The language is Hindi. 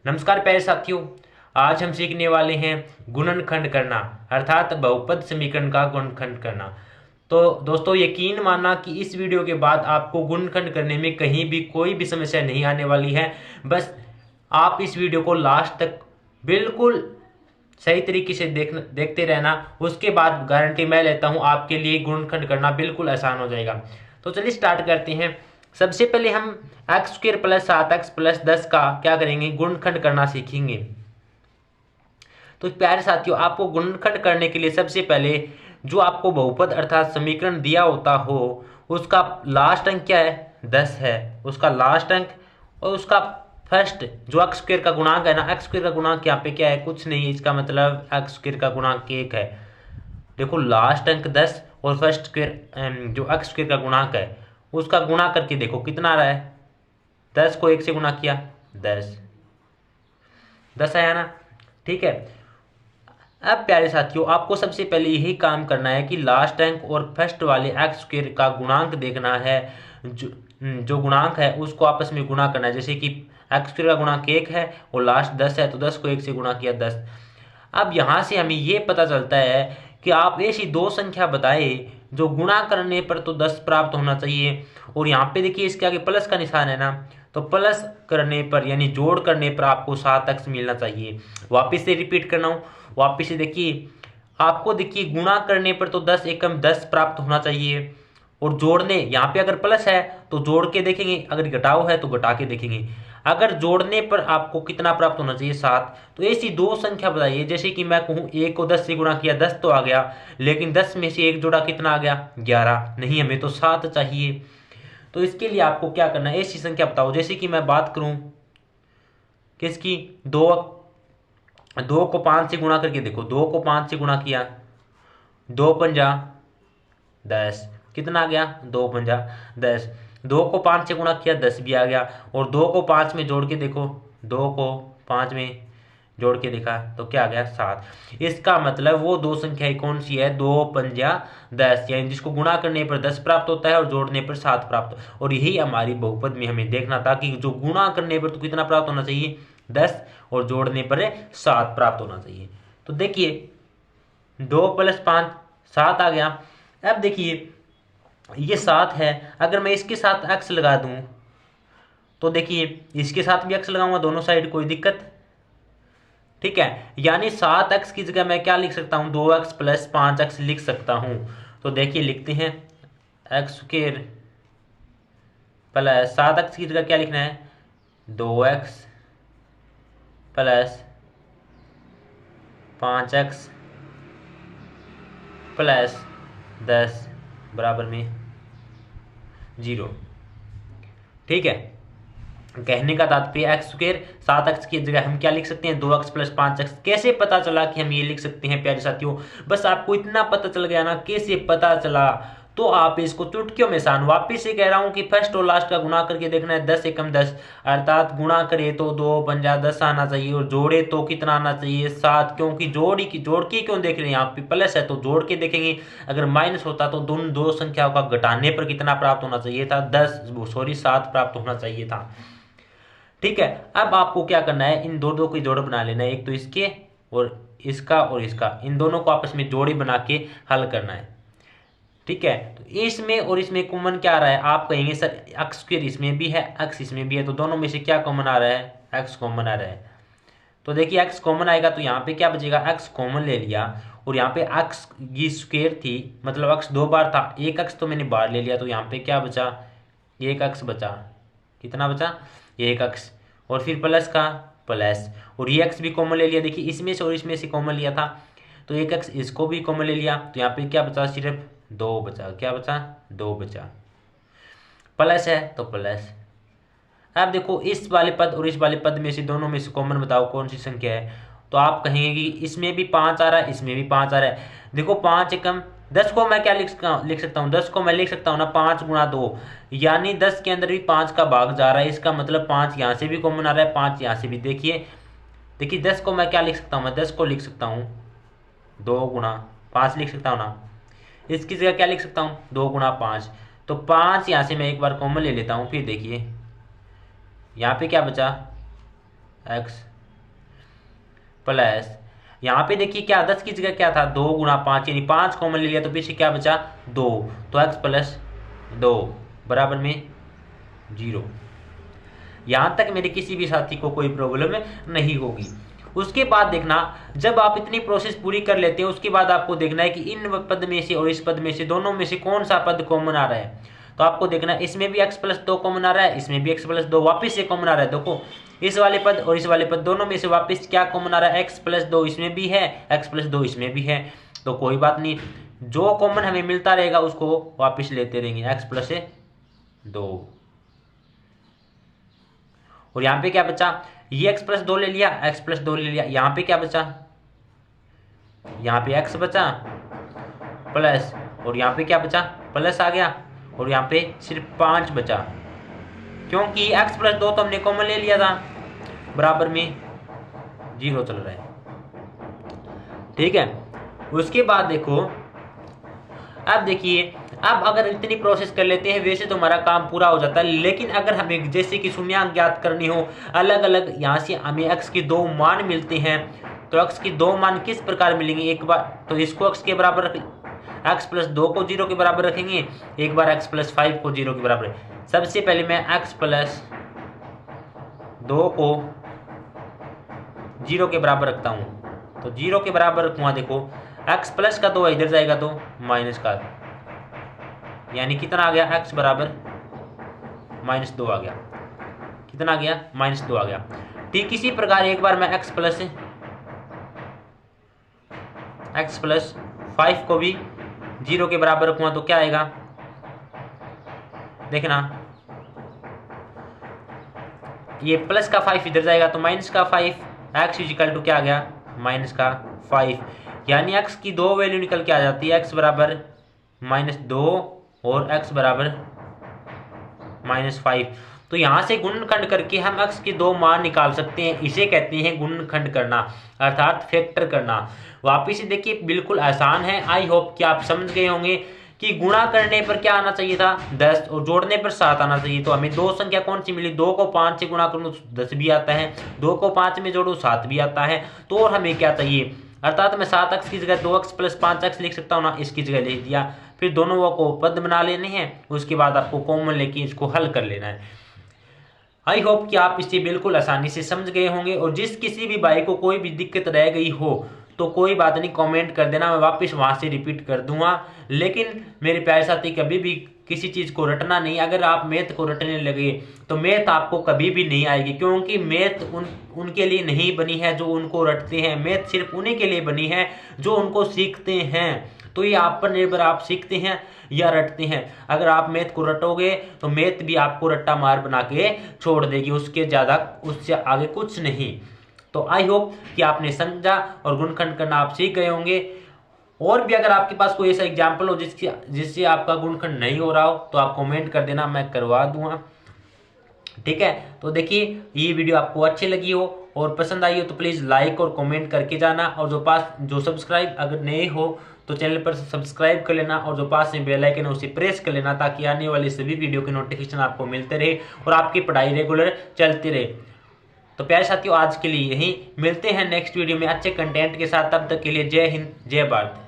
नमस्कार प्यारे साथियों, आज हम सीखने वाले हैं गुणनखंड करना अर्थात बहुपद समीकरण का गुणनखंड करना। तो दोस्तों यकीन मानना कि इस वीडियो के बाद आपको गुणनखंड करने में कहीं भी कोई भी समस्या नहीं आने वाली है। बस आप इस वीडियो को लास्ट तक बिल्कुल सही तरीके से देखते रहना, उसके बाद गारंटी मैं लेता हूं आपके लिए गुणनखंड करना बिल्कुल आसान हो जाएगा। तो चलिए स्टार्ट करते हैं। सबसे पहले हम x square plus 7x plus 10 का क्या करेंगे, गुणनखंड करना सीखेंगे। तो प्यारे साथियों, आपको गुणनखंड करने के लिए सबसे पहले जो आपको बहुपद अर्थात समीकरण दिया होता हो उसका लास्ट अंक क्या है, 10 है, उसका लास्ट अंक और उसका फर्स्ट जो एक्स स्क्र का गुणांक है ना, एक्स स्क्र का गुणांक यहाँ पे क्या है, कुछ नहीं, इसका मतलब एक्स स्क्र का गुणांक 1 है। देखो लास्ट अंक 10 और फर्स्ट स्क्र जो एक्स स्क्र का गुणांक है उसका गुणा करके देखो कितना आ रहा है। 10 को 1 से गुणा किया 10 आया ना, ठीक है। अब प्यारे साथियों, आपको सबसे पहले यही काम करना है कि लास्ट अंक और फर्स्ट वाले एक्स स्क्र का गुणांक देखना है। जो गुणांक है उसको आपस में गुणा करना है। जैसे कि एक्स स्क्र का गुणांक 1 है और लास्ट 10 है, तो 10 को 1 से गुणा किया 10। अब यहाँ से हमें ये पता चलता है कि आप ऐसी दो संख्या बताए जो गुणा करने पर तो 10 प्राप्त होना चाहिए, और यहाँ पे देखिए इसके आगे प्लस का निशान है ना, तो प्लस करने पर यानी जोड़ करने पर आपको 7x मिलना चाहिए। वापिस से रिपीट करना हूँ, वापिस से देखिए, आपको देखिए गुणा करने पर तो 10 एकम 10 प्राप्त होना चाहिए, और जोड़ने यहाँ पे अगर प्लस है तो जोड़ के देखेंगे, अगर घटाव है तो घटा के देखेंगे। अगर जोड़ने पर आपको कितना प्राप्त होना चाहिए, 7। तो ऐसी दो संख्या बताइए, जैसे कि मैं कहूँ 1 को 10 से गुणा किया 10 तो आ गया, लेकिन 10 में से 1 जोड़ा कितना आ गया, 11। नहीं, हमें तो 7 चाहिए। तो इसके लिए आपको क्या करना है, ऐसी संख्या बताओ। जैसे कि मैं बात करूं किसकी, 2 को 5 से गुणा करके देखो, 2 को 5 से गुणा किया 2 पंजा 10, कितना आ गया, 2 पंजा 10। 2 को 5 से गुणा किया 10 भी आ गया, और 2 को 5 में जोड़ के देखो, 2 को 5 में जोड़ के देखा तो क्या आ गया, 7। इसका मतलब वो दो संख्याएं कौन सी है, 2 पंजा 10, यानी जिसको गुणा करने पर 10 प्राप्त होता है और जोड़ने पर 7 प्राप्त। और यही हमारी बहुपद में हमें देखना था कि जो गुणा करने पर तो कितना प्राप्त होना चाहिए, 10, और जोड़ने पर 7 प्राप्त होना चाहिए। तो देखिए 2 + 5 7 आ गया। अब देखिए ये 7 है, अगर मैं इसके साथ x लगा दूं तो देखिए इसके साथ भी x लगाऊंगा दोनों साइड, कोई दिक्कत, ठीक है। यानी 7x की जगह मैं क्या लिख सकता हूं, 2x + 5x लिख सकता हूं। तो देखिए लिखते हैं एक्स स्क्र प्लस 7x की जगह क्या लिखना है, 2x + 5x + 10 बराबर में 0, ठीक है। कहने का तात्पर्य एक्स स्क्र 7x की जगह हम क्या लिख सकते हैं, 2x + 5x। कैसे पता चला कि हम ये लिख सकते हैं प्यारे साथियों, बस आपको इतना पता चल गया ना, कैसे पता चला, तो आप इसको चुटकियों में आसान। वापिस से कह रहा हूं कि फर्स्ट और लास्ट का गुणा करके देखना है, 10 एकम 10, अर्थात गुणा करे तो 2 पंजा 10 आना चाहिए, और जोड़े तो कितना आना चाहिए, 7। क्योंकि जोड़ के क्यों देख रहे हैं, यहाँ पे प्लस है तो जोड़ के देखेंगे, अगर माइनस होता तो दोनों दो संख्याओं का घटाने पर कितना प्राप्त होना चाहिए था, 7 प्राप्त होना चाहिए था, ठीक है। अब आपको क्या करना है, इन दो की जोड़ बना लेना है, एक तो इसके और इसका, इन दोनों को आपस में जोड़ी बना के हल करना है, ठीक है। तो इसमें और इसमें कॉमन क्या आ रहा है, आप कहेंगे सर एक्स स्क्र इसमें भी है, एक्स इसमें भी है, तो दोनों में से क्या कॉमन आ रहा है, एक्स कॉमन आ रहा है। तो देखिए एक्स कॉमन आएगा तो यहाँ पे क्या बचेगा, एक्स कॉमन ले लिया, और यहाँ पे एक्स की स्क्वायर थी, मतलब एक्स 2 बार था, एक एक्स तो मैंने बाहर ले लिया, तो यहाँ पे क्या बचा, एक एक्स बचा, कितना बचा, एक एक्स, और फिर प्लस का प्लस, और ये एक्स भी कॉमन ले लिया। देखिए इसमें से और इसमें से कॉमन लिया था, तो एक एक्स इसको भी कॉमन ले लिया, तो यहाँ पे क्या बचा, सिर्फ 2 बचा, क्या बचा, 2 बचा, प्लस है तो प्लस। अब देखो इस वाले पद और इस वाले पद में से दोनों में से कॉमन बताओ कौन सी संख्या है, तो आप कहेंगे कि इसमें भी 5 आ रहा है, इसमें भी 5 आ रहा है। देखो 5 एकम 10 को मैं क्या लिख सकता हूँ, 10 को मैं लिख सकता हूँ ना 5 × 2, यानी 10 के अंदर भी 5 का भाग जा रहा है, इसका मतलब 5 यहाँ से भी कॉमन आ रहा है, 5 यहाँ से भी। देखिए 10 को मैं क्या लिख सकता हूँ, मैं 10 को लिख सकता हूँ 2 × 5 लिख सकता हूँ ना, इसकी जगह क्या लिख सकता हूँ, 2 × 5, तो 5 यहाँ से मैं एक बार कॉमन ले लेता हूँ। फिर देखिए यहाँ पे क्या बचा, x, प्लस यहाँ पे देखिए क्या 10 की जगह क्या था 2 गुणा 5 यानी 5 कॉमन ले लिया तो पीछे क्या बचा 2, तो x प्लस 2 बराबर में 0। यहाँ तक मेरे किसी भी साथी को कोई प्रॉब्लम नहीं होगी। उसके बाद देखना जब आप इतनी प्रोसेस पूरी कर लेते हैं उसके बाद आपको देखना है कि इन पद में से और इस पद में से दोनों में से कौन सा पद कॉमन आ रहा है। तो आपको देखना है इसमें भी x प्लस 2 कॉमन आ रहा है, इसमें भी x प्लस 2 वापिस से कॉमन आ रहा है। देखो इस वाले पद और इस वाले पद दोनों में से वापिस क्या कॉमन आ रहा है, x प्लस 2 इसमें भी है, x प्लस 2 इसमें भी है। तो कोई बात नहीं, जो कॉमन हमें मिलता रहेगा उसको वापिस लेते रहेंगे, x प्लस 2। और यहाँ पे क्या बचा, ये x प्लस 2 ले लिया, x प्लस 2 ले लिया, यहाँ पे क्या बचा, यहाँ पे x बचा प्लस, और यहाँ पे क्या बचा प्लस आ गया, और यहाँ पे सिर्फ 5 बचा क्योंकि x प्लस 2 तो हमने कॉमन ले लिया था, बराबर में 0 चल रहा है। ठीक है, उसके बाद देखो अब देखिए, अब अगर इतनी प्रोसेस कर लेते हैं वैसे तो हमारा काम पूरा हो जाता है, लेकिन अगर हमें जैसे कि शून्यांक ज्ञात करनी हो, अलग अलग यहाँ से हमें x के 2 मान मिलते हैं, तो x के 2 मान किस प्रकार मिलेंगे, एक बार तो इसको x के बराबर, x प्लस 2 को 0 के बराबर रखेंगे, एक बार x प्लस 5 को 0 के बराबर। सबसे पहले मैं x प्लस 2 को 0 के बराबर रखता हूँ, तो 0 के बराबर रखूँगा। देखो x प्लस का 2 इधर जाएगा तो माइनस का, यानी कितना आ गया, x बराबर -2 आ गया, कितना आ गया -2 आ गया। ठीक इसी प्रकार एक बार मैं x प्लस 5 को भी 0 के बराबर रखूँगा तो क्या आएगा, देखना ये प्लस का 5 इधर जाएगा तो माइनस का 5, x इजिकल टू क्या आ गया -5, यानी x की 2 वैल्यू निकल के आ जाती है, x बराबर -2 और x बराबर -5। तो यहाँ से गुणनखंड करके हम x के 2 मान निकाल सकते हैं, इसे कहते हैं गुणनखंड करना अर्थात फैक्टर करना। वापिस से देखिए बिल्कुल आसान है, आई होप कि आप समझ गए होंगे कि गुणा करने पर क्या आना चाहिए था 10 और जोड़ने पर 7 आना चाहिए। तो हमें 2 संख्या कौन सी मिली, 2 को 5 से गुणा करूँ 10 भी आता है, 2 को 5 में जोड़ूँ 7 भी आता है। तो और हमें क्या चाहिए, अर्थात मैं 7x की जगह 2x प्लस 5x लिख सकता हूँ ना, इसकी जगह लिख दिया। फिर दोनों को पद बना लेने हैं, उसके बाद आपको कॉमन लेके इसको हल कर लेना है। आई होप कि आप इसे बिल्कुल आसानी से समझ गए होंगे, और जिस किसी भी भाई को कोई भी दिक्कत रह गई हो तो कोई बात नहीं, कमेंट कर देना, मैं वापस वहाँ से रिपीट कर दूंगा। लेकिन मेरे प्यारे साथी कभी भी किसी चीज़ को रटना नहीं, अगर आप मैथ को रटने लगे तो मैथ आपको कभी भी नहीं आएगी, क्योंकि मैथ उनके लिए नहीं बनी है जो उनको रटते हैं, मैथ सिर्फ उन्हीं के लिए बनी है जो उनको सीखते हैं। तो ये आप पर निर्भर, आप सीखते हैं या रटते हैं। अगर आप मैथ को रटोगे तो मैथ भी आपको रट्टा मार बना के छोड़ देगी, उससे आगे कुछ नहीं। तो आई होप कि आपने समझा और गुणनखंड करना आप सीख गए होंगे। और भी अगर आपके पास कोई ऐसा एग्जाम्पल हो जिससे आपका गुणनखंड नहीं हो रहा हो तो आप कमेंट कर देना, मैं करवा दूंगा। ठीक है, तो देखिए ये वीडियो आपको अच्छी लगी हो और पसंद आई हो तो प्लीज़ लाइक और कमेंट करके जाना, और जो सब्सक्राइब अगर नए हो तो चैनल पर सब्सक्राइब कर लेना, और जो पास में बेल आइकन है उसे प्रेस कर लेना, ताकि आने वाले सभी वीडियो के नोटिफिकेशन आपको मिलते रहे और आपकी पढ़ाई रेगुलर चलती रहे। तो प्यारे साथियों आज के लिए यही, मिलते हैं नेक्स्ट वीडियो में अच्छे कंटेंट के साथ, तब तक के लिए जय हिंद जय भारत।